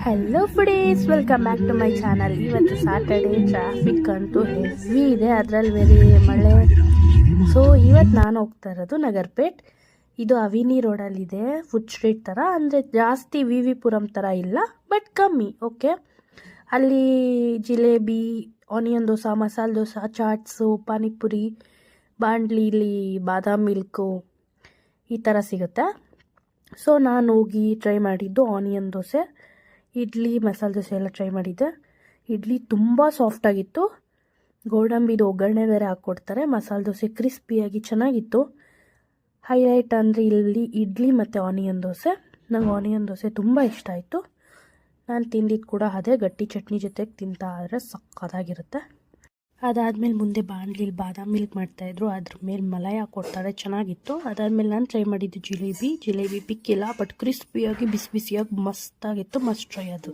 Hello foodies, welcome back to my channel. ಇವತ್ತು Saturday, traffic ಅಂತೂ heavy ಇದೆ, ಅದರಲ್ಲಿ ಬೇರೆ ಮಳೆ. ಸೊ ಇವತ್ತು ನಾನು ಹೋಗ್ತಾ ಇರೋದು ನಗರ್ಪೇಟ್. ಇದು ಅವಿನಿ ರೋಡಲ್ಲಿದೆ, ಫುಡ್ ಸ್ಟ್ರೀಟ್ ಥರ. ಅಂದರೆ ಜಾಸ್ತಿ ವಿ ಪುರಂ ಥರ ಇಲ್ಲ, ಬಟ್ ಕಮ್ಮಿ. ಓಕೆ, ಅಲ್ಲಿ ಜಿಲೇಬಿ, ಆನಿಯನ್ ದೋಸೆ, ಮಸಾಲೆ ದೋಸೆ, ಚಾಟ್ಸು, ಪಾನಿಪುರಿ, ಬಾಂಡ್ಲಿಲಿ ಬಾದಾಮ್ ಮಿಲ್ಕು ಈ ಥರ ಸಿಗುತ್ತೆ. ಸೊ ನಾನು ಹೋಗಿ ಟ್ರೈ ಮಾಡಿದ್ದು ಆನಿಯನ್ ದೋಸೆ, ಇಡ್ಲಿ, ಮಸಾಲೆ ದೋಸೆ ಎಲ್ಲ ಟ್ರೈ ಮಾಡಿದ್ದೆ. ಇಡ್ಲಿ ತುಂಬ ಸಾಫ್ಟಾಗಿತ್ತು, ಗೋಡಂಬಿದು ಒಗ್ಗರಣೆ ಬೇರೆ ಹಾಕ್ಕೊಡ್ತಾರೆ. ಮಸಾಲೆ ದೋಸೆ ಕ್ರಿಸ್ಪಿಯಾಗಿ ಚೆನ್ನಾಗಿತ್ತು. ಹೈಲೈಟ್ ಅಂದರೆ ಇಲ್ಲಿ ಇಡ್ಲಿ ಮತ್ತು ಆನಿಯನ್ ದೋಸೆ. ನಂಗೆ ಆನಿಯನ್ ದೋಸೆ ತುಂಬ ಇಷ್ಟ ಆಯಿತು. ನಾನು ತಿಂದಿದ್ದು ಕೂಡ ಅದೇ, ಗಟ್ಟಿ ಚಟ್ನಿ ಜೊತೆಗೆ ತಿಂತಾ ಆದರೆ ಸಕ್ಕತ್ತಾಗಿರುತ್ತೆ. ಅದಾದಮೇಲೆ ಮುಂದೆ ಬಾಣಲಿಲಿ ಬಾದಾಮ್ ಮಿಲ್ಕ್ ಮಾಡ್ತಾಯಿದ್ರು, ಅದ್ರ ಮೇಲೆ ಮಲಾಯಿ ಹಾಕ್ಕೊಡ್ತಾರೆ, ಚೆನ್ನಾಗಿತ್ತು. ಅದಾದಮೇಲೆ ನಾನು ಟ್ರೈ ಮಾಡಿದ್ದು ಜಿಲೇಬಿ ಪಿಕ್ಕಿಲ್ಲ, ಬಟ್ ಕ್ರಿಸ್ಪಿಯಾಗಿ ಬಿಸಿ ಬಿಸಿಯಾಗಿ ಮಸ್ತಾಗಿತ್ತು. ಮಸ್ಟ್ ಟ್ರೈ ಅದು.